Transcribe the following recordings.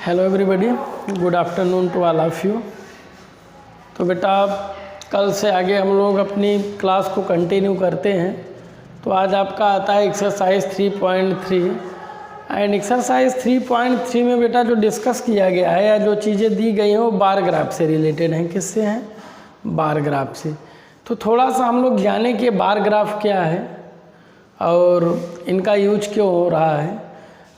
Hello everybody, good afternoon to all of you. तो बेटा कल से आगे हम लोग अपनी क्लास को कंटिन्यू करते हैं। तो आज आपका आता है एक्सरसाइज 3.3 एंड एक्सरसाइज 3.3 में बेटा जो डिस्कस किया गया है या जो चीज़ें दी गई हैं वो बार ग्राफ से रिलेटेड हैं। किससे हैं? बार ग्राफ से। तो थोड़ा सा हम लोग जाने कि बार ग्राफ क्या है और इनका यूज क्यों हो रहा है।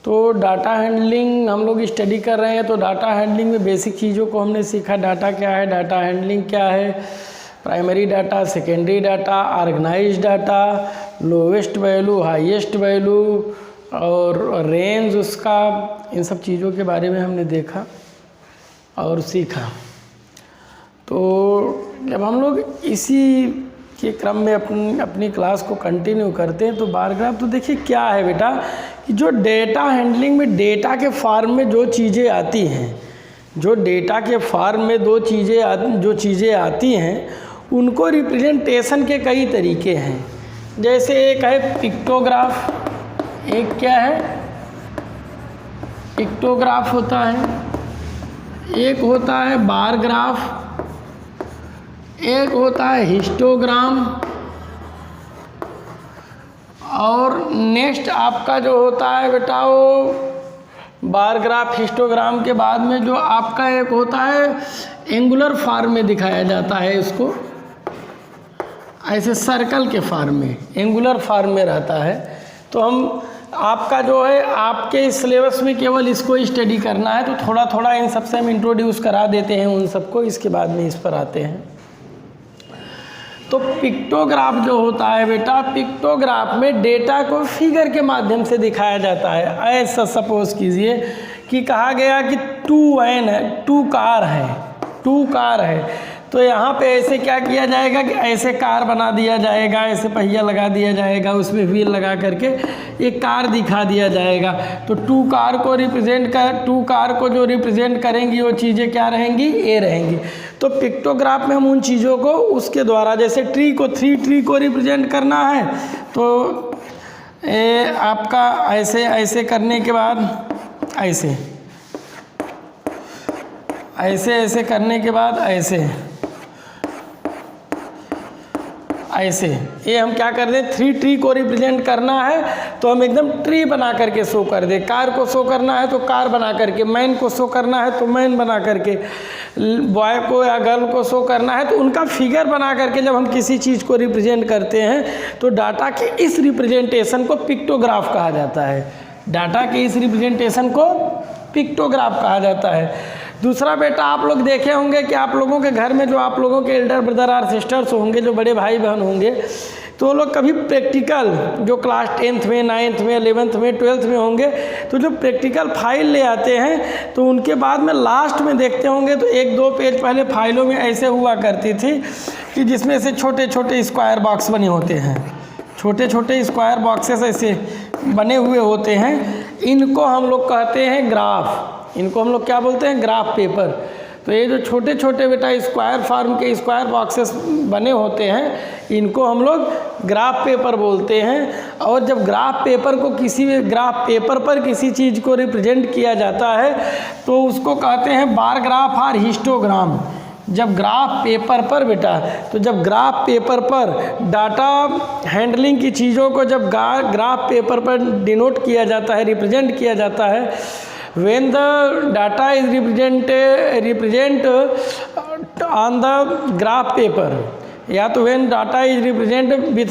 तो डाटा हैंडलिंग हम लोग स्टडी कर रहे हैं। तो डाटा हैंडलिंग में बेसिक चीज़ों को हमने सीखा। डाटा क्या है, डाटा हैंडलिंग क्या है, primary data, secondary data, organised data, lowest value, highest value और रेंज उसका, इन सब चीज़ों के बारे में हमने देखा और सीखा। तो जब हम लोग इसी के क्रम में अपनी क्लास को कंटिन्यू करते हैं तो बार ग्राफ तो देखिए क्या है बेटा कि जो डेटा हैंडलिंग में डेटा के फॉर्म में जो चीज़ें आती हैं, जो डेटा के फॉर्म में जो चीज़ें आती हैं उनको रिप्रेजेंटेशन के कई तरीके हैं। जैसे एक है पिक्टोग्राफ, एक क्या है पिक्टोग्राफ होता है, एक होता है बार ग्राफ, एक होता है हिस्टोग्राम और नेक्स्ट आपका जो होता है बेटा वो बार ग्राफ हिस्टोग्राम के बाद में जो आपका एक होता है एंगुलर फॉर्म में दिखाया जाता है। इसको ऐसे सर्कल के फॉर्म में, एंगुलर फॉर्म में रहता है। तो हम आपका जो है आपके सिलेबस में केवल इसको स्टडी करना है। तो थोड़ा थोड़ा इन सबसे हम इंट्रोड्यूस करा देते हैं उन सबको, इसके बाद में इस पर आते हैं। तो पिक्टोग्राफ जो होता है बेटा, पिक्टोग्राफ में डेटा को फिगर के माध्यम से दिखाया जाता है। ऐसा सपोज कीजिए कि कहा गया कि 2 कार है। तो यहाँ पे ऐसे क्या किया जाएगा कि ऐसे कार बना दिया जाएगा, ऐसे पहिया लगा दिया जाएगा, उसमें व्हील लगा करके एक कार दिखा दिया जाएगा। तो 2 कार को जो रिप्रेजेंट करेंगी वो चीज़ें क्या रहेंगी? ए रहेंगी। तो पिक्टोग्राफ में हम उन चीज़ों को उसके द्वारा, जैसे ट्री को रिप्रेजेंट करना है तो आपका ऐसे करने के बाद ऐसे करने के बाद ऐसे ये हम क्या कर दें, 3 ट्री को रिप्रेजेंट करना है तो हम एकदम ट्री बना करके शो कर दें। कार को शो करना है तो कार बना करके, मैन को शो करना है तो मैन बना करके, बॉय को या गर्ल को शो करना है तो उनका फिगर बना करके जब हम किसी चीज़ को रिप्रेजेंट करते हैं तो डाटा के इस रिप्रेजेंटेशन को पिक्टोग्राफ कहा जाता है। डाटा के इस रिप्रेजेंटेशन को पिक्टोग्राफ कहा जाता है। दूसरा बेटा आप लोग देखे होंगे कि आप लोगों के घर में जो आप लोगों के एल्डर ब्रदर और सिस्टर्स होंगे, जो बड़े भाई बहन होंगे, तो वो लोग कभी प्रैक्टिकल जो क्लास 10th में, 9th में, 11th में, 12th में होंगे तो जो प्रैक्टिकल फाइल ले आते हैं तो उनके बाद में लास्ट में देखते होंगे तो 1-2 पेज पहले फाइलों में ऐसे हुआ करती थी कि जिसमें से छोटे छोटे स्क्वायर बॉक्स बने होते हैं, छोटे छोटे स्क्वायर बॉक्सेस ऐसे बने हुए होते हैं। इनको हम लोग कहते हैं ग्राफ। इनको हम लोग क्या बोलते हैं? Graph paper. तो ये जो छोटे छोटे बेटा स्क्वायर फॉर्म के स्क्वायर बॉक्सेस बने होते हैं इनको हम लोग ग्राफ पेपर बोलते हैं। और जब ग्राफ पेपर पर किसी चीज़ को रिप्रेजेंट किया जाता है तो उसको कहते हैं बार ग्राफ और हिस्टोग्राम। जब ग्राफ पेपर पर बेटा, तो जब ग्राफ पेपर पर डाटा हैंडलिंग की चीज़ों को जब ग्राफ पेपर पर डिनोट किया जाता है, रिप्रेजेंट किया जाता है, when the data is represent on the graph paper, या तो when data is represented with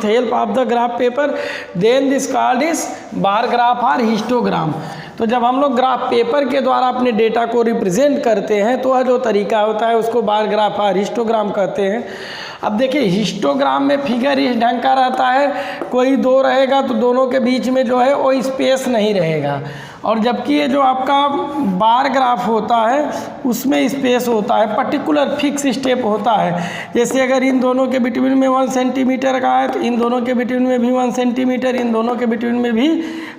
help of the graph paper, then this called is bar graph or histogram। तो जब हम लोग ग्राफ पेपर के द्वारा अपने डेटा को रिप्रेजेंट करते हैं तो वह जो तरीका होता है उसको बार ग्राफ और हिस्टोग्राम कहते हैं। अब देखिए हिस्टोग्राम में फिगर इस ढंग का रहता है, कोई 2 रहेगा तो दोनों के बीच में जो है वो स्पेस नहीं रहेगा। और जबकि ये जो आपका बार ग्राफ होता है उसमें स्पेस होता है, पर्टिकुलर फिक्स स्टेप होता है। जैसे अगर इन दोनों के बिटवीन में 1 सेंटीमीटर का है तो इन दोनों के बिटवीन में भी 1 सेंटीमीटर, इन दोनों के बिटवीन में भी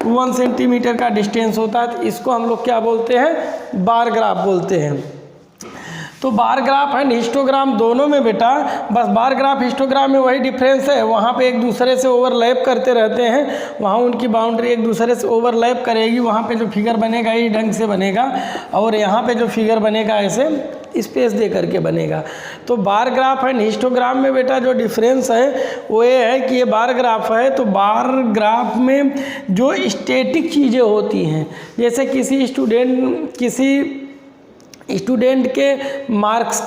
1 सेंटीमीटर का डिस्टेंस होता है। तो इसको हम लोग क्या बोलते हैं? बार ग्राफ बोलते हैं। तो बार ग्राफ एंड हिस्टोग्राम दोनों में बेटा बस बार ग्राफ हिस्टोग्राम में वही डिफरेंस है, वहाँ पे एक दूसरे से ओवरलैप करते रहते हैं, वहाँ उनकी बाउंड्री एक दूसरे से ओवरलैप करेगी, वहाँ पे जो फिगर बनेगा इस ढंग से बनेगा और यहाँ पे जो फिगर बनेगा ऐसे स्पेस दे करके बनेगा। तो बार ग्राफ एंड हिस्टोग्राम में बेटा जो डिफरेंस है वो ये है कि ये बार ग्राफ है तो बार ग्राफ में जो स्टैटिक चीज़ें होती हैं, जैसे किसी स्टूडेंट के मार्क्स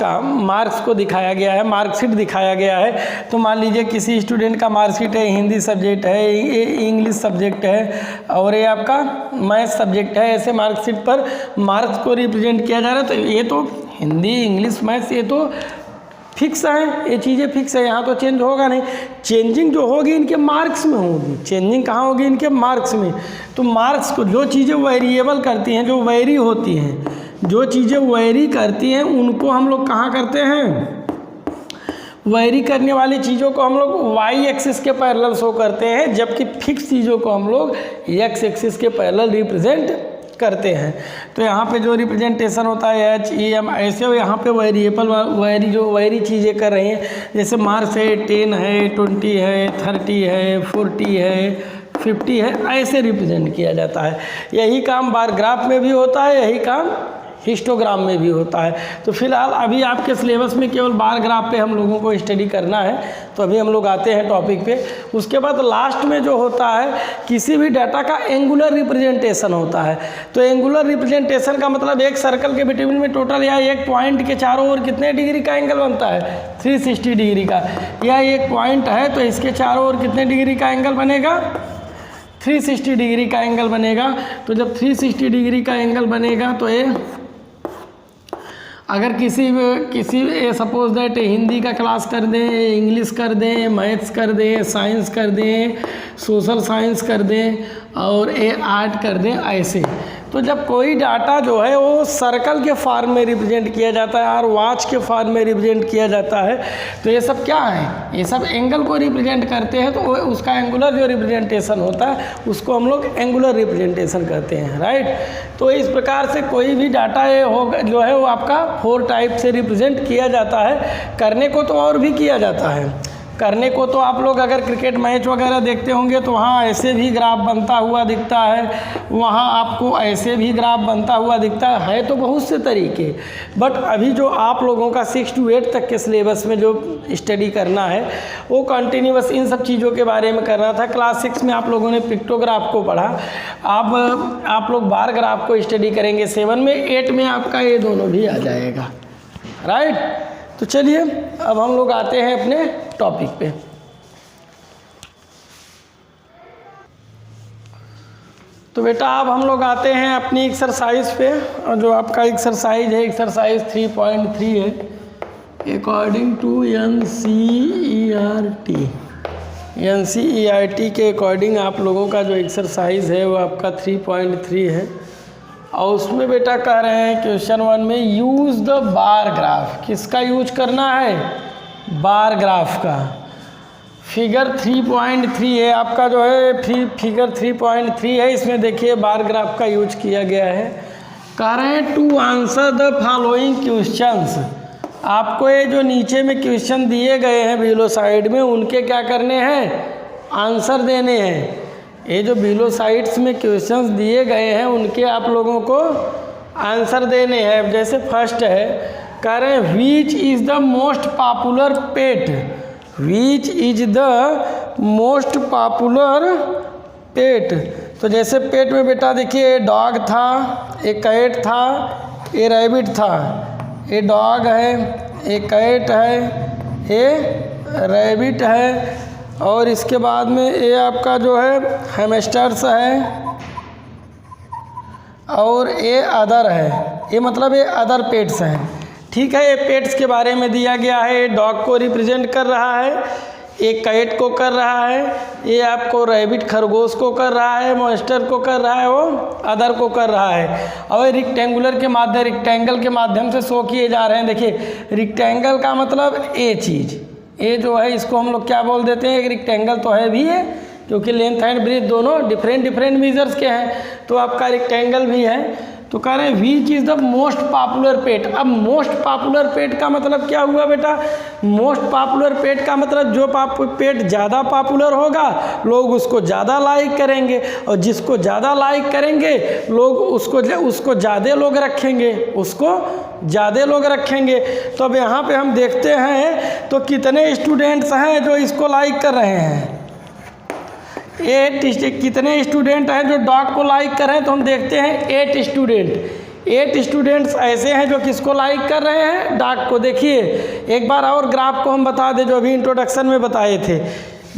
को दिखाया गया है, मार्कशीट दिखाया गया है। तो मान लीजिए किसी स्टूडेंट का मार्कशीट है, हिंदी सब्जेक्ट है, इंग्लिश सब्जेक्ट है और ये आपका मैथ सब्जेक्ट है, ऐसे मार्कशीट पर मार्क्स को रिप्रेजेंट किया जा रहा है। तो ये तो हिंदी, इंग्लिश, मैथ्स ये तो फिक्स है, ये चीज़ें फिक्स है, यहाँ तो चेंज होगा नहीं। चेंजिंग जो होगी इनके मार्क्स में होगी। चेंजिंग कहाँ होगी? इनके मार्क्स में। तो मार्क्स को जो चीज़ें वेरिएबल करती हैं, जो वेरी होती हैं, जो चीज़ें वेरी करती हैं उनको हम लोग कहाँ करते हैं? वेरी करने वाली चीज़ों को हम लोग वाई एक्सिस के पैरेलल शो करते हैं, जबकि फिक्स चीज़ों को हम लोग एक्स एक्सिस के पैरेलल रिप्रेजेंट करते हैं। तो यहाँ पे जो रिप्रेजेंटेशन होता है एच ई एम, ऐसे यहाँ पे वेरिएबल वेरी चीज़ें कर रही हैं, जैसे मार्क्स है, 10 है, 20 है, 30 है, 40 है, 50 है, ऐसे रिप्रेजेंट किया जाता है। यही काम बार ग्राफ में भी होता है, यही काम हिस्टोग्राम में भी होता है। तो फिलहाल अभी आपके सिलेबस में केवल बार ग्राफ पे हम लोगों को स्टडी करना है, तो अभी हम लोग आते हैं टॉपिक पे। उसके बाद लास्ट में जो होता है किसी भी डाटा का एंगुलर रिप्रेजेंटेशन होता है। तो एंगुलर रिप्रेजेंटेशन का मतलब एक सर्कल के बिटवीन में टोटल या एक पॉइंट के चारों ओर कितने डिग्री का एंगल बनता है? 360 डिग्री का। या एक पॉइंट है तो इसके चारों ओर कितने डिग्री का एंगल बनेगा? 360 डिग्री का एंगल बनेगा। तो जब 360 डिग्री का एंगल बनेगा तो ये अगर किसी सपोज दैट हिंदी का क्लास कर दें, इंग्लिश कर दें, मैथ्स कर दें, साइंस कर दें, सोशल साइंस कर दें और आर्ट कर दें, ऐसे तो जब कोई डाटा जो है वो सर्कल के फॉर्म में रिप्रेजेंट किया जाता है और वॉच के फॉर्म में रिप्रेजेंट किया जाता है, तो ये सब क्या है? ये सब एंगल को रिप्रेजेंट करते हैं। तो उसका एंगुलर जो रिप्रेजेंटेशन होता है उसको हम लोग एंगुलर रिप्रेजेंटेशन करते हैं, राइट। तो इस प्रकार से कोई भी डाटा ये होगा जो है वो आपका 4 टाइप से रिप्रेजेंट किया जाता है। करने को तो और भी किया जाता है। करने को तो आप लोग अगर क्रिकेट मैच वगैरह देखते होंगे तो वहाँ ऐसे भी ग्राफ बनता हुआ दिखता है, वहाँ आपको ऐसे भी ग्राफ बनता हुआ दिखता है तो बहुत से तरीके। बट अभी जो आप लोगों का 6 to 8 तक के सिलेबस में जो स्टडी करना है वो कंटिन्यूअस इन सब चीज़ों के बारे में करना था। क्लास 6 में आप लोगों ने पिक्टोग्राफ को पढ़ा, अब आप लोग बार ग्राफ को स्टडी करेंगे। 7 में 8 में आपका ये दोनों भी आ जाएगा, राइट। तो चलिए अब हम लोग आते हैं अपने टॉपिक पे। तो बेटा अब हम लोग आते हैं अपनी एक्सरसाइज पे, और जो आपका एक्सरसाइज है एक्सरसाइज 3.3 है, अकॉर्डिंग टू NCERT के अकॉर्डिंग आप लोगों का जो एक्सरसाइज है वो आपका 3.3 है। और उसमें बेटा कह रहे हैं क्वेश्चन 1 में यूज़ द बार ग्राफ। किसका यूज करना है? बार ग्राफ का। फिगर 3.3 है आपका जो है, फिगर 3.3 है, इसमें देखिए बार ग्राफ का यूज किया गया है। कह रहे हैं to answer the following questions. आपको ये जो नीचे में क्वेश्चन दिए गए हैं बिलो साइड में, उनके क्या करने हैं? आंसर देने हैं। ये जो बिलो साइड्स में क्वेश्चंस दिए गए हैं उनके आप लोगों को आंसर देने हैं। जैसे फर्स्ट है, कह रहे हैं which is the most popular pet. Which is the most popular pet. तो जैसे पेट में बेटा देखिए डॉग था, एक कैट था, ये रैबिट था। ये डॉग है, ये कैट है, ये रैबिट है, और इसके बाद में ये आपका जो है हैमस्टर्स है, और ये अदर है। ये मतलब ये अदर पेट्स हैं, ठीक है। ये पेट्स के बारे में दिया गया है। ये डॉग को रिप्रेजेंट कर रहा है, एक कैट को कर रहा है, ये आपको रैबिट खरगोश को कर रहा है, मॉन्स्टर को कर रहा है, वो अदर को कर रहा है। और रेक्टेंगुलर के माध्यम रेक्टेंगल के माध्यम से शो किए जा रहे हैं। देखिए रेक्टेंगल का मतलब ये चीज़, ये जो है इसको हम लोग क्या बोल देते हैं? एक रेक्टेंगल तो है भी है, क्योंकि लेंथ एंड ब्रीथ दोनों डिफरेंट मेजर्स के हैं, तो आपका रेक्टेंगल भी है। तो कह रहे हैं which is the most popular pet. अब मोस्ट पॉपुलर पेट का मतलब क्या हुआ बेटा? मोस्ट पॉपुलर पेट का मतलब जो पेट ज़्यादा पॉपुलर होगा लोग उसको ज़्यादा लाइक करेंगे, और जिसको ज़्यादा लाइक करेंगे लोग उसको ज़्यादा लोग रखेंगे, उसको ज़्यादा लोग रखेंगे। तो अब यहाँ पे हम देखते हैं तो कितने स्टूडेंट्स हैं जो इसको लाइक कर रहे हैं। 8 कितने स्टूडेंट हैं जो डॉग को लाइक कर रहे हैं? तो हम देखते हैं 8 स्टूडेंट। 8 स्टूडेंट्स ऐसे हैं जो किसको लाइक कर रहे हैं? डॉग को। देखिए एक बार और ग्राफ को हम बता दें जो अभी इंट्रोडक्शन में बताए थे।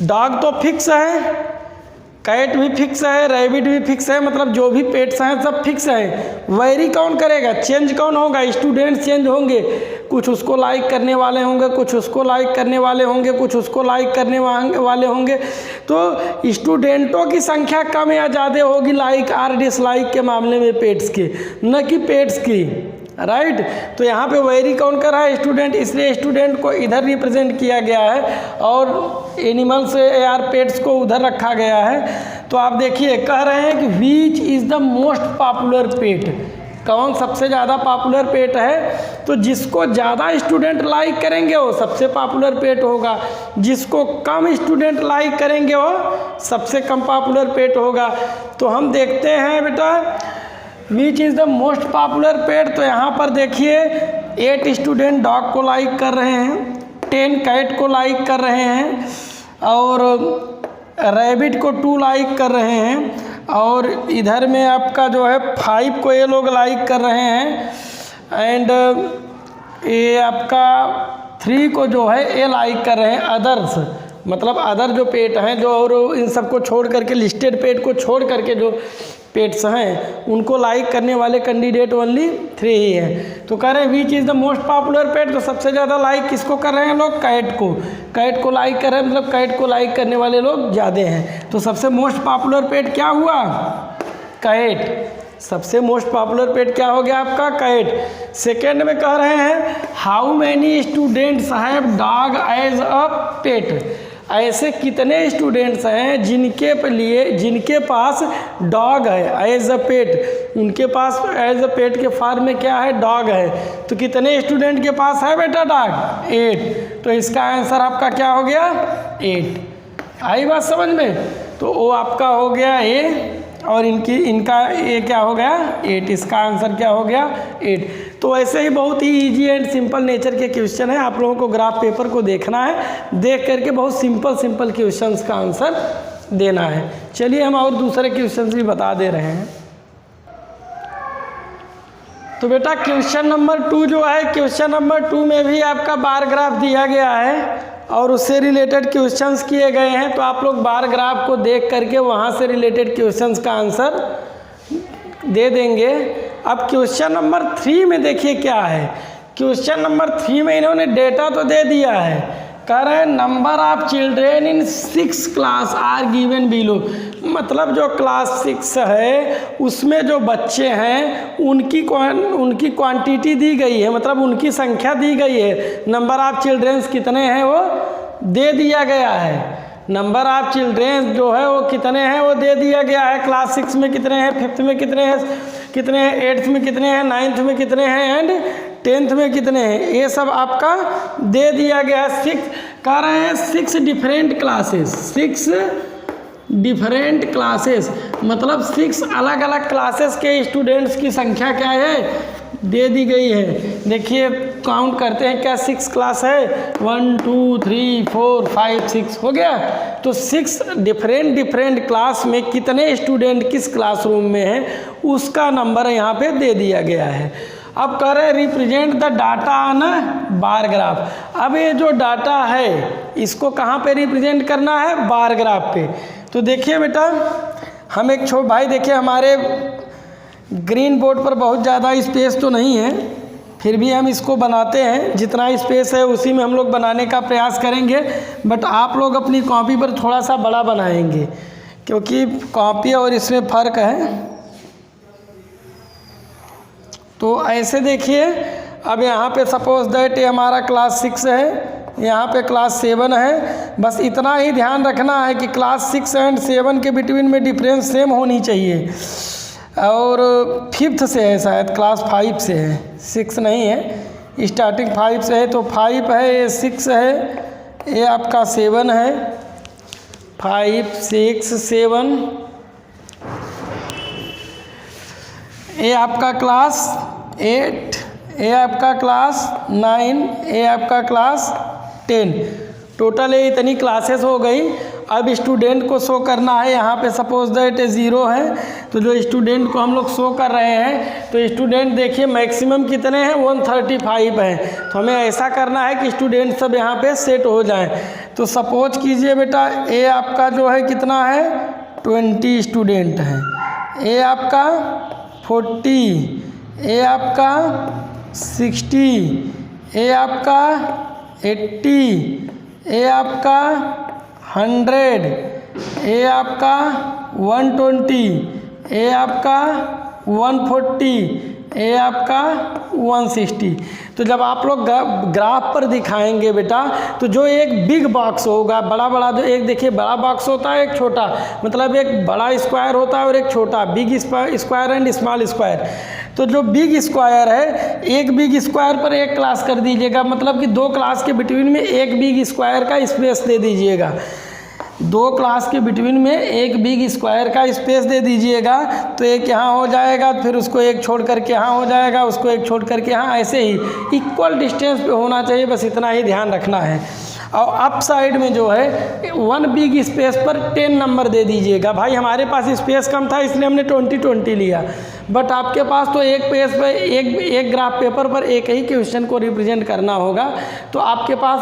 डॉग तो फिक्स है, कैट भी फिक्स है, रैबिट भी फिक्स है, मतलब जो भी पेट्स हैं सब फिक्स हैं। वैरी कौन करेगा? चेंज कौन होगा? स्टूडेंट्स चेंज होंगे। कुछ उसको लाइक करने वाले होंगे, कुछ उसको लाइक करने वाले होंगे, कुछ उसको लाइक करने वाले होंगे। तो स्टूडेंटों की संख्या कम या ज़्यादा होगी लाइक और डिसलाइक के मामले में पेट्स के, न कि पेट्स की, राइट। तो यहाँ पे वैरी कौन कर रहा है? स्टूडेंट, इसलिए स्टूडेंट को इधर रिप्रेजेंट किया गया है और एनिमल्स यार पेट्स को उधर रखा गया है। तो आप देखिए कह रहे हैं कि which is the most popular pet, कौन सबसे ज़्यादा पॉपुलर पेट है? तो जिसको ज़्यादा स्टूडेंट लाइक करेंगे वो सबसे पॉपुलर पेट होगा, जिसको कम स्टूडेंट लाइक करेंगे वो सबसे कम पॉपुलर पेट होगा। तो हम देखते हैं बेटा which is the most popular pet. तो यहाँ पर देखिए 8 स्टूडेंट डॉग को लाइक कर रहे हैं, 10 कैट को लाइक कर रहे हैं, और रैबिट को 2 लाइक कर रहे हैं, और इधर में आपका जो है 5 को ये लोग लाइक कर रहे हैं, एंड ये आपका 3 को जो है ये लाइक कर रहे हैं। अदर्स मतलब अदर जो पेट हैं जो, और इन सबको छोड़ करके लिस्टेड पेट को छोड़ करके जो पेट्स हैं उनको लाइक करने वाले कैंडिडेट ओनली 3 ही हैं। तो कह रहे हैं which is the most popular pet. तो सबसे ज़्यादा लाइक किसको कर रहे हैं लोग? कैट को। कैट को लाइक कर रहे हैं, मतलब कैट को लाइक करने वाले लोग ज़्यादा हैं। तो सबसे मोस्ट पॉपुलर पेट क्या हुआ? कैट। सबसे मोस्ट पॉपुलर पेट क्या हो गया आपका? कैट। सेकेंड में कह रहे हैं how many students have dog as a pet. ऐसे कितने स्टूडेंट्स हैं जिनके पास डॉग है एज अ पेट, उनके पास एज अ पेट के फॉर्म में क्या है? डॉग है। तो कितने स्टूडेंट के पास है बेटा डॉग? 8। तो इसका आंसर आपका क्या हो गया? 8। आई बात समझ में? तो वो आपका हो गया ए, और इनका ये क्या हो गया? 8। इसका आंसर क्या हो गया? 8। तो ऐसे ही बहुत ही इजी एंड सिंपल नेचर के क्वेश्चन है। आप लोगों को ग्राफ पेपर को देखना है, देख करके बहुत सिंपल क्वेश्चंस का आंसर देना है। चलिए हम और दूसरे क्वेश्चंस भी बता दे रहे हैं। तो बेटा क्वेश्चन नंबर 2 जो है, क्वेश्चन नंबर 2 में भी आपका बार ग्राफ दिया गया है और उससे रिलेटेड क्वेश्चंस किए गए हैं। तो आप लोग बार ग्राफ को देख करके वहाँ से रिलेटेड क्वेश्चंस का आंसर दे देंगे। अब क्वेश्चन नंबर 3 में देखिए क्या है। क्वेश्चन नंबर 3 में इन्होंने डेटा तो दे दिया है, कह रहे हैं number of children in 6 class are given below. मतलब जो क्लास 6 है उसमें जो बच्चे हैं उनकी क्वांटिटी दी गई है, मतलब उनकी संख्या दी गई है। नंबर ऑफ चिल्ड्रेंस कितने हैं वो दे दिया गया है। नंबर ऑफ चिल्ड्रेंस जो है वो कितने हैं वो दे दिया गया है। क्लास 6 में कितने हैं, 5th में कितने हैं, 8th में कितने हैं, 9th में कितने हैं, एंड 10th में कितने हैं, ये सब आपका दे दिया गया है। 6 कह रहे हैं 6 डिफरेंट क्लासेस, 6 डिफरेंट क्लासेस मतलब 6 अलग अलग क्लासेस के स्टूडेंट्स की संख्या क्या है दे दी गई है। देखिए काउंट करते हैं क्या 6 क्लास है, 1 2 3 4 5 6 हो गया। तो 6 डिफरेंट क्लास में कितने स्टूडेंट किस क्लासरूम में हैं उसका नंबर यहाँ पे दे दिया गया है। अब कह रहे हैं represent the data on bar graph. अब ये जो डाटा है इसको कहाँ पे रिप्रेजेंट करना है, बार ग्राफ पे। तो देखिए बेटा हम एक भाई देखिए हमारे ग्रीन बोर्ड पर बहुत ज़्यादा स्पेस तो नहीं है, फिर भी हम इसको बनाते हैं, जितना स्पेस है उसी में हम लोग बनाने का प्रयास करेंगे। बट आप लोग अपनी कॉपी पर थोड़ा सा बड़ा बनाएंगे क्योंकि कॉपी और इसमें फ़र्क है। तो ऐसे देखिए अब यहाँ पे सपोज दैट ये हमारा क्लास 6 है, यहाँ पे क्लास 7 है। बस इतना ही ध्यान रखना है कि क्लास 6 एंड 7 के बिटवीन में डिफरेंस सेम होनी चाहिए। और 5th से है, शायद क्लास 5 से है, 6 नहीं है, स्टार्टिंग 5 से है। तो 5 है, ये 6 है, ये आपका 7 है, 5 6 7, ये आपका क्लास 8, ये आपका क्लास 9, ये आपका क्लास 10। टोटल ये इतनी क्लासेस हो गई। अब स्टूडेंट को शो करना है, यहाँ पे सपोज दैट 0 है, तो जो स्टूडेंट को हम लोग शो कर रहे हैं, तो स्टूडेंट देखिए मैक्सिमम कितने हैं, 135 हैं। तो हमें ऐसा करना है कि स्टूडेंट सब यहाँ पे सेट हो जाएं। तो सपोज कीजिए बेटा, ये आपका जो है कितना है, 20 स्टूडेंट हैं, ये आपका 40, ये आपका 60, ये आपका 80, ये आपका 100, ये आपका 120, ये आपका 140, ये आपका 160। तो जब आप लोग ग्राफ पर दिखाएंगे बेटा, तो जो एक बिग बॉक्स होगा, बड़ा बड़ा जो एक देखिए बड़ा बॉक्स होता है, एक छोटा, मतलब एक बड़ा स्क्वायर होता है और एक छोटा, big square and small square. तो जो बिग स्क्वायर है, एक बिग स्क्वायर पर एक क्लास कर दीजिएगा, मतलब कि 2 क्लास के बिटवीन में एक बिग स्क्वायर का स्पेस दे दीजिएगा, 2 क्लास के बिटवीन में एक बिग स्क्वायर का स्पेस दे दीजिएगा। तो एक यहाँ हो जाएगा, फिर उसको एक छोड़ करके यहाँ हो जाएगा, उसको एक छोड़ करके यहाँ, ऐसे ही इक्वल डिस्टेंस पे होना चाहिए, बस इतना ही ध्यान रखना है। और अप साइड में जो है 1 बिग स्पेस पर 10 नंबर दे दीजिएगा। भाई हमारे पास स्पेस कम था, इसलिए हमने 20 लिया, बट आपके पास तो एक पेज पर एक ग्राफ पेपर पर एक ही क्वेश्चन को रिप्रेजेंट करना होगा, तो आपके पास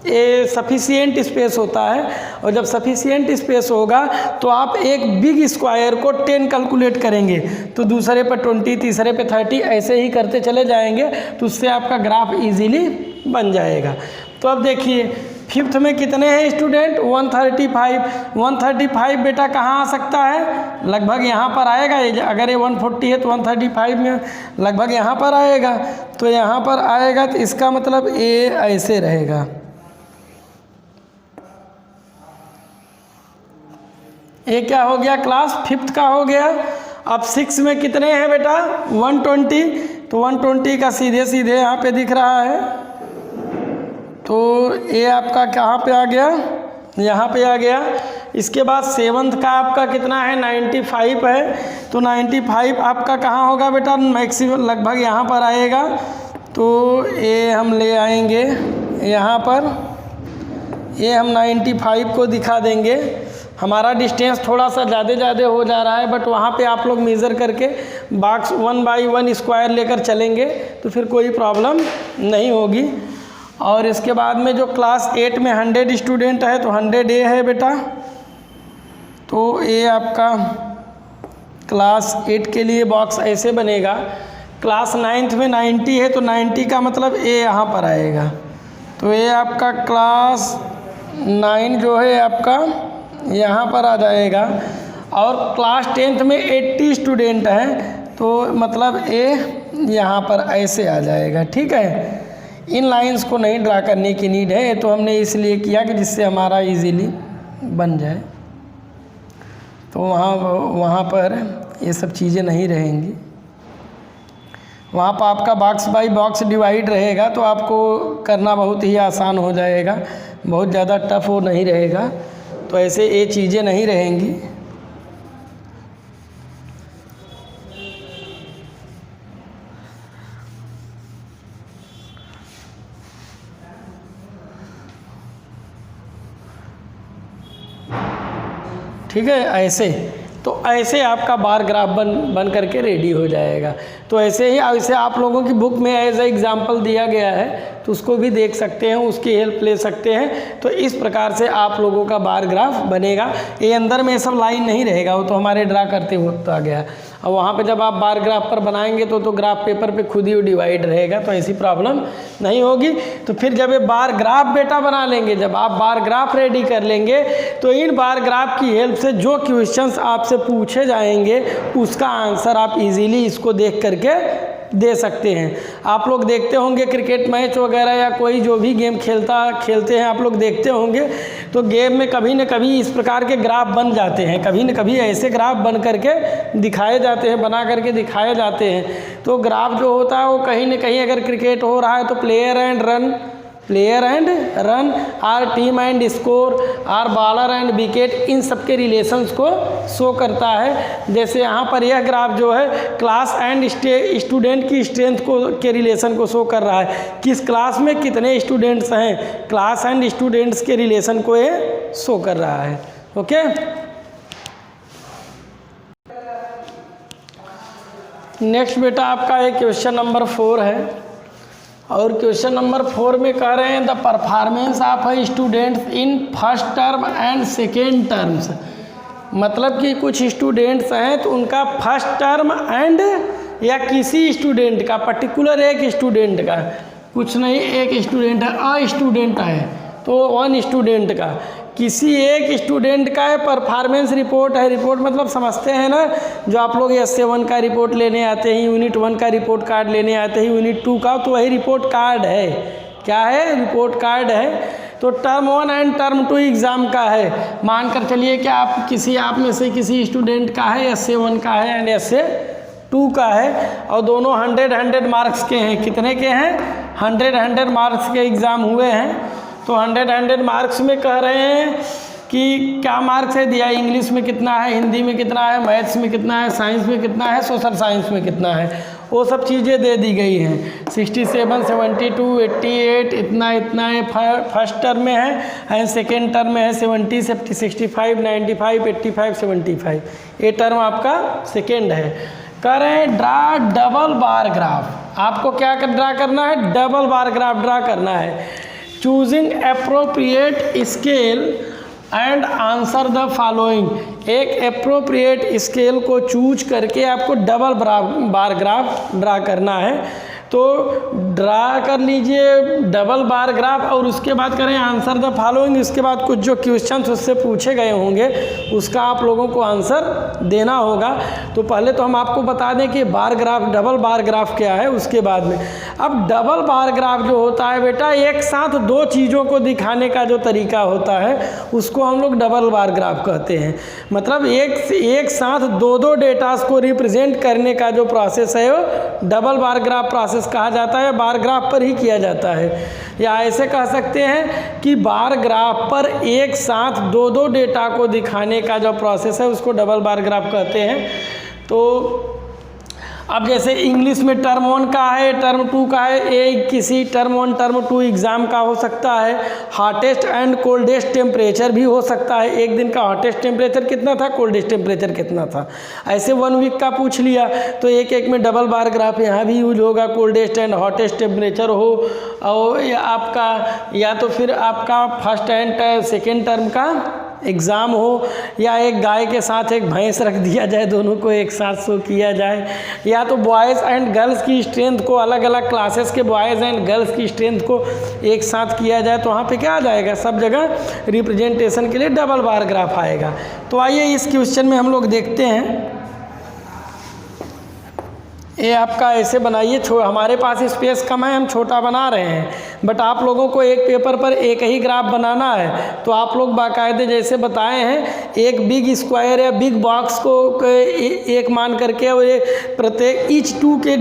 ये सफिशिएंट स्पेस होता है। और जब सफिशिएंट स्पेस होगा तो आप एक बिग स्क्वायर को 10 कैलकुलेट करेंगे, तो दूसरे पर 20, तीसरे पे 30, ऐसे ही करते चले जाएंगे, तो उससे आपका ग्राफ इजीली बन जाएगा। तो अब देखिए 5th में कितने हैं स्टूडेंट, 135। 135 बेटा कहाँ आ सकता है, लगभग यहाँ पर आएगा। अगर ये 140 है तो 135 में लगभग यहाँ पर आएगा। तो यहाँ पर आएगा, तो इसका मतलब ये ऐसे रहेगा। ये क्या हो गया, क्लास 5th का हो गया। अब 6 में कितने हैं बेटा, 120। तो 120 का सीधे सीधे यहाँ पे दिख रहा है, तो ये आपका कहाँ पे आ गया, यहाँ पे आ गया। इसके बाद 7th का आपका कितना है, 95 है। तो 95 आपका कहाँ होगा बेटा, मैक्सिमम लगभग यहाँ पर आएगा। तो ये हम ले आएंगे यहाँ पर, ये हम 95 को दिखा देंगे। हमारा डिस्टेंस थोड़ा सा ज़्यादा हो जा रहा है, बट वहाँ पे आप लोग मेज़र करके बॉक्स 1 बाई 1 स्क्वायर लेकर चलेंगे, तो फिर कोई प्रॉब्लम नहीं होगी। और इसके बाद में जो क्लास 8 में 100 स्टूडेंट है, तो 100 ए है बेटा। तो ये आपका क्लास 8 के लिए बॉक्स ऐसे बनेगा। क्लास 9th में 90 है, तो 90 का मतलब ए यहाँ पर आएगा। तो ये आपका क्लास 9 जो है आपका यहाँ पर आ जाएगा। और क्लास 10th में 80 स्टूडेंट हैं, तो मतलब ए यहाँ पर ऐसे आ जाएगा। ठीक है, इन लाइंस को नहीं ड्रा करने की नीड है, तो हमने इसलिए किया कि जिससे हमारा इजीली बन जाए। तो वहाँ पर ये सब चीज़ें नहीं रहेंगी। वहाँ पर आपका बॉक्स बाई बॉक्स डिवाइड रहेगा, तो आपको करना बहुत ही आसान हो जाएगा, बहुत ज़्यादा टफ वो नहीं रहेगा। तो ऐसे ये चीज़ें नहीं रहेंगी। ठीक है, ऐसे तो ऐसे आपका बार ग्राफ बन करके रेडी हो जाएगा। तो ऐसे ही ऐसे आप लोगों की बुक में एज ए एग्जाम्पल दिया गया है, तो उसको भी देख सकते हैं, उसकी हेल्प ले सकते हैं। तो इस प्रकार से आप लोगों का बार ग्राफ बनेगा। ये अंदर में सब लाइन नहीं रहेगा, वो तो हमारे ड्रा करते वक्त आ गया। और वहाँ पे जब आप बार ग्राफ पर बनाएंगे तो ग्राफ पेपर पे खुद ही डिवाइड रहेगा, तो ऐसी प्रॉब्लम नहीं होगी। तो फिर जब ये बार ग्राफ बेटा बना लेंगे, जब आप बार ग्राफ रेडी कर लेंगे, तो इन बार ग्राफ की हेल्प से जो क्वेश्चंस आपसे पूछे जाएंगे उसका आंसर आप इजीली इसको देख करके दे सकते हैं। आप लोग देखते होंगे क्रिकेट मैच वगैरह या कोई जो भी गेम खेलते हैं आप लोग देखते होंगे, तो गेम में कभी न कभी इस प्रकार के ग्राफ बन जाते हैं, कभी न कभी ऐसे ग्राफ बन करके दिखाए जाते हैं, बना करके दिखाए जाते हैं। तो ग्राफ जो होता है वो कहीं न कहीं अगर क्रिकेट हो रहा है तो player and run are team and score are bowler and wicket, इन सब के रिलेशंस को शो करता है। जैसे यहाँ पर यह ग्राफ जो है क्लास एंड स्टूडेंट की स्ट्रेंथ को के रिलेशन को शो कर रहा है, किस क्लास में कितने स्टूडेंट्स हैं, क्लास एंड स्टूडेंट्स के रिलेशन को ये शो कर रहा है। ओके, नेक्स्ट बेटा आपका एक क्वेश्चन नंबर 4 है, और क्वेश्चन नंबर 4 में कह रहे हैं the performance of a students in first term and second terms. मतलब कि कुछ स्टूडेंट्स हैं तो उनका फर्स्ट टर्म एंड या किसी स्टूडेंट का, पर्टिकुलर एक स्टूडेंट का, कुछ नहीं एक स्टूडेंट है, अ स्टूडेंट है तो वन स्टूडेंट का, किसी एक स्टूडेंट का परफॉर्मेंस रिपोर्ट है। रिपोर्ट मतलब समझते हैं ना, जो आप लोग SA1 का रिपोर्ट लेने आते हैं, यूनिट 1 का रिपोर्ट कार्ड लेने आते हैं, यूनिट 2 का, तो वही रिपोर्ट कार्ड है। क्या है? रिपोर्ट कार्ड है। तो टर्म 1 एंड टर्म 2 एग्ज़ाम का है। मान कर चलिए कि आप में से किसी स्टूडेंट का है SA1 का है एंड SA2 का है, और दोनों 100 मार्क्स के हैं। कितने के हैं? 100 मार्क्स के एग्ज़ाम हुए हैं। तो 100 मार्क्स में कह रहे हैं कि क्या मार्क्स है दिया, इंग्लिश में कितना है, हिंदी में कितना है, मैथ्स में कितना है, साइंस में कितना है, सोशल साइंस में कितना है, वो सब चीज़ें दे दी गई हैं। 67, 72, 88 इतना ये फर्स्ट टर्म में है, एंड सेकेंड टर्म में है 70, 65, 95, 85, 75। ये टर्म आपका सेकेंड है। कह रहे हैं ड्रा डबल बार ग्राफ। आपको क्या ड्रा करना है? डबल बार ग्राफ ड्रा करना है। Choosing appropriate scale and answer the following. एक अप्रोप्रिएट स्केल को चूज करके आपको डबल बार ग्राफ ड्रा करना है। तो ड्रा कर लीजिए डबल बार ग्राफ, और उसके बाद करें आंसर द फॉलोइंग। इसके बाद कुछ जो क्वेश्चंस उससे पूछे गए होंगे उसका आप लोगों को आंसर देना होगा। तो पहले तो हम आपको बता दें कि bar graph, double bar graph क्या है, उसके बाद में। अब डबल बार ग्राफ जो होता है बेटा, एक साथ दो चीज़ों को दिखाने का जो तरीका होता है उसको हम लोग डबल बार ग्राफ कहते हैं। मतलब एक साथ दो डेटास को रिप्रेजेंट करने का जो प्रोसेस है वो डबल बार ग्राफ प्रोसेस कहा जाता है। बार ग्राफ पर ही किया जाता है, या ऐसे कह सकते हैं कि बार ग्राफ पर एक साथ दो डेटा को दिखाने का जो प्रोसेस है उसको डबल बार ग्राफ कहते हैं। तो अब जैसे इंग्लिश में टर्म 1 का है, टर्म 2 का है, ये किसी टर्म 1 टर्म 2 एग्ज़ाम का हो सकता है। हॉटेस्ट एंड कोल्डेस्ट टेम्परेचर भी हो सकता है। एक दिन का हॉटेस्ट टेम्परेचर कितना था, कोल्डेस्ट टेम्परेचर कितना था, ऐसे 1 वीक का पूछ लिया तो एक में डबल बार ग्राफ यहाँ भी यूज होगा। कोल्डेस्ट एंड हॉटेस्ट टेम्परेचर हो, और आपका या तो फिर आपका फर्स्ट एंड सेकेंड टर्म का एग्ज़ाम हो, या एक गाय के साथ एक भैंस रख दिया जाए, दोनों को एक साथ शो किया जाए, या तो बॉयज़ एंड गर्ल्स की स्ट्रेंथ को, अलग अलग क्लासेस के बॉयज़ एंड गर्ल्स की स्ट्रेंथ को एक साथ किया जाए, तो वहाँ पे क्या आ जाएगा, सब जगह रिप्रेजेंटेशन के लिए डबल बार ग्राफ आएगा। तो आइए इस क्वेश्चन में हम लोग देखते हैं। ये आपका ऐसे बनाइए, हमारे पास स्पेस कम है, हम छोटा बना रहे हैं, बट आप लोगों को एक पेपर पर एक ही ग्राफ बनाना है। तो आप लोग बाकायदे जैसे बताए हैं, एक बिग स्क्वायर या बिग बॉक्स को एक मान करके, और ये प्रत्येक ईच टू के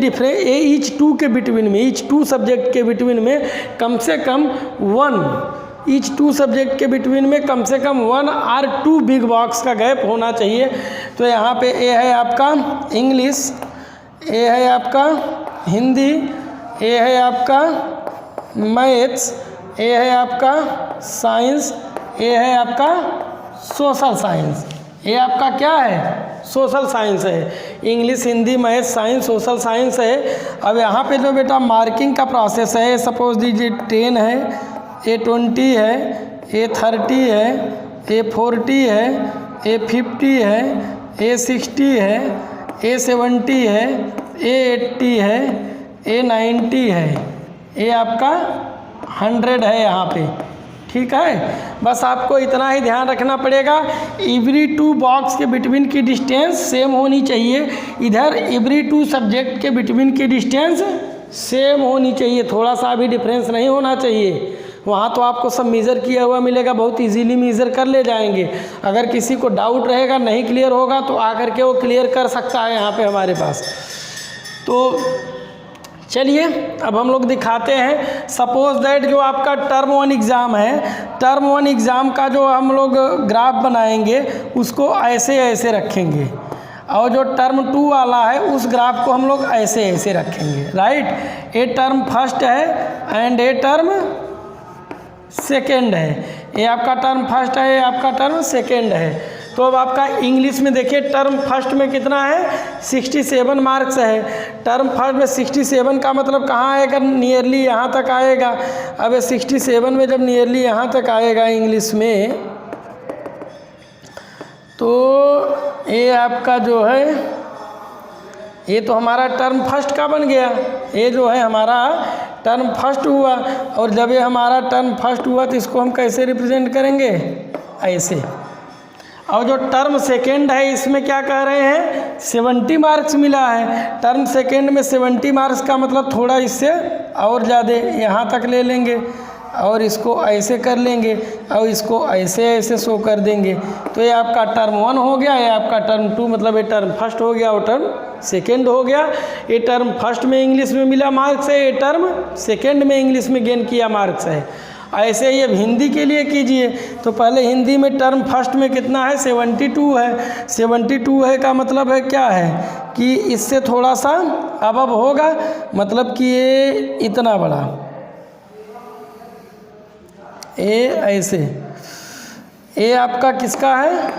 बिटवीन में, ईच टू सब्जेक्ट के बिटवीन में कम से कम 1, ईच टू सब्जेक्ट के बिटवीन में कम से कम 1 और 2 बिग बॉक्स का गैप होना चाहिए। तो यहाँ पे ए है आपका इंग्लिश, ए है आपका हिंदी, ए है आपका मैथ्स, ए है आपका साइंस, ए है आपका सोशल साइंस। ये आपका क्या है, सोशल साइंस है। English, Hindi, maths, science, social science है। अब यहाँ पे जो बेटा मार्किंग का प्रोसेस है, सपोज दीजिए 10 है, ए 20 है, ए 30 है, ए 40 है, ए 50 है, ए 60 है, ए 70 है, ए 80 है, ए 90 है, ए आपका 100 है। यहाँ पे ठीक है, बस आपको इतना ही ध्यान रखना पड़ेगा। एवरी टू बॉक्स के बिटवीन की डिस्टेंस सेम होनी चाहिए, इधर एवरी टू सब्जेक्ट के बिटवीन की डिस्टेंस सेम होनी चाहिए, थोड़ा सा भी डिफरेंस नहीं होना चाहिए। वहाँ तो आपको सब मेज़र किया हुआ मिलेगा, बहुत इजीली मेज़र कर ले जाएंगे। अगर किसी को डाउट रहेगा, नहीं क्लियर होगा, तो आकर के वो क्लियर कर सकता है यहाँ पे हमारे पास। तो चलिए अब हम लोग दिखाते हैं। सपोज दैट जो आपका टर्म 1 एग्ज़ाम है, टर्म 1 एग्ज़ाम का जो हम लोग ग्राफ बनाएंगे उसको ऐसे ऐसे रखेंगे, और जो टर्म 2 वाला है उस ग्राफ को हम लोग ऐसे ऐसे रखेंगे, राइट। ए टर्म फर्स्ट है एंड ए टर्म सेकेंड है, ये आपका टर्म फर्स्ट है, ये आपका टर्म सेकेंड है। तो अब आपका इंग्लिश में देखिए, टर्म फर्स्ट में कितना है, 67 मार्क्स है। टर्म फर्स्ट में 67 का मतलब कहाँ आएगा, नियरली यहाँ तक आएगा। अब 67 में जब नियरली यहाँ तक आएगा इंग्लिश में, तो ये आपका जो है, ये तो हमारा टर्म फर्स्ट का बन गया, ये जो है हमारा टर्म फर्स्ट हुआ। और जब ये हमारा टर्म फर्स्ट हुआ तो इसको हम कैसे रिप्रेजेंट करेंगे, ऐसे। और जो टर्म सेकेंड है इसमें क्या कह रहे हैं, 70 मार्क्स मिला है। टर्म सेकेंड में 70 मार्क्स का मतलब थोड़ा इससे और ज़्यादा यहाँ तक ले लेंगे, और इसको ऐसे कर लेंगे, और इसको ऐसे ऐसे शो कर देंगे। तो ये आपका टर्म 1 हो गया, ये आपका टर्म 2, मतलब ये टर्म फर्स्ट हो गया और टर्म सेकेंड हो गया। ये टर्म फर्स्ट में इंग्लिश में मिला मार्क्स है, ये टर्म सेकेंड में इंग्लिश में गेन किया मार्क्स है। ऐसे ही अब हिंदी के लिए कीजिए। तो पहले हिंदी में टर्म फर्स्ट में कितना है, 72 है। 72 है का मतलब है क्या है कि इससे थोड़ा सा अबव होगा, मतलब कि ये इतना बड़ा, ये ऐसे। ये आपका किसका है,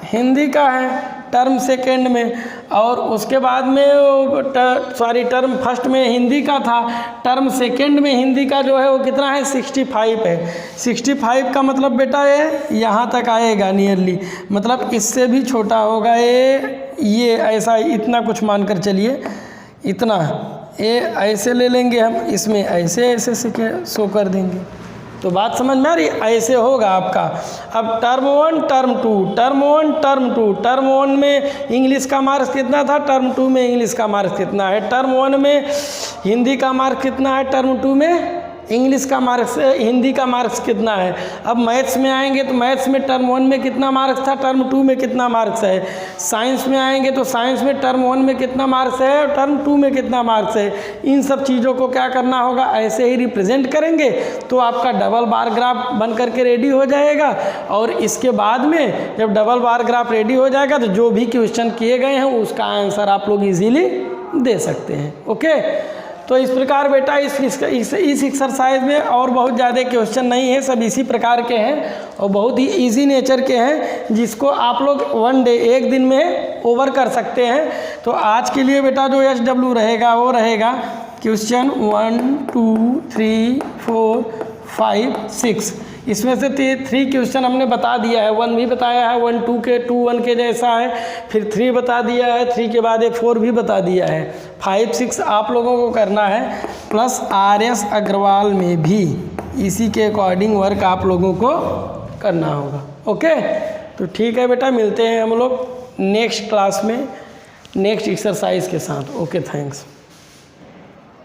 हिंदी का है, टर्म सेकेंड में। और उसके बाद में टर्म फर्स्ट में हिंदी का था, टर्म सेकेंड में हिंदी का जो है वो कितना है, 65 है। 65 का मतलब बेटा ये यहाँ तक आएगा नियरली, मतलब इससे भी छोटा होगा ये ऐसा, इतना कुछ मानकर चलिए, इतना। ये ऐसे ले लेंगे हम, इसमें ऐसे ऐसे शो कर देंगे। तो बात समझ में आ रही, ऐसे होगा आपका। अब term 1 term 2, term 1 term 2, term 1 में इंग्लिश का मार्क्स कितना था, टर्म 2 में इंग्लिश का मार्क्स कितना है, टर्म 1 में हिंदी का मार्क्स कितना है, टर्म 2 में इंग्लिश का मार्क्स, हिंदी का मार्क्स कितना है। अब मैथ्स में आएंगे तो मैथ्स में टर्म 1 में कितना मार्क्स था, टर्म 2 में कितना मार्क्स है। साइंस में आएंगे तो साइंस में टर्म 1 में कितना मार्क्स है और टर्म 2 में कितना मार्क्स है। इन सब चीज़ों को क्या करना होगा, ऐसे ही रिप्रेजेंट करेंगे तो आपका डबल बार ग्राफ बन करके रेडी हो जाएगा। और इसके बाद में जब डबल बार ग्राफ रेडी हो जाएगा तो जो भी क्वेश्चन किए गए हैं उसका आंसर आप लोग ईजीली दे सकते हैं। ओके, तो इस प्रकार बेटा इस एक्सरसाइज में और बहुत ज़्यादा क्वेश्चन नहीं है, सब इसी प्रकार के हैं और बहुत ही इजी नेचर के हैं, जिसको आप लोग वन डे, एक दिन में ओवर कर सकते हैं। तो आज के लिए बेटा जो SW रहेगा वो रहेगा क्वेश्चन 1 2 3 4 5 6। इसमें से 3 क्वेश्चन हमने बता दिया है, 1 भी बताया है, 1 2 के 2 1 के जैसा है, फिर 3 बता दिया है, 3 के बाद एक 4 भी बता दिया है। 5 6 आप लोगों को करना है, प्लस RS अग्रवाल में भी इसी के अकॉर्डिंग वर्क आप लोगों को करना होगा। ओके, तो ठीक है बेटा, मिलते हैं हम लोग नेक्स्ट क्लास में नेक्स्ट एक्सरसाइज के साथ। Okay, thanks.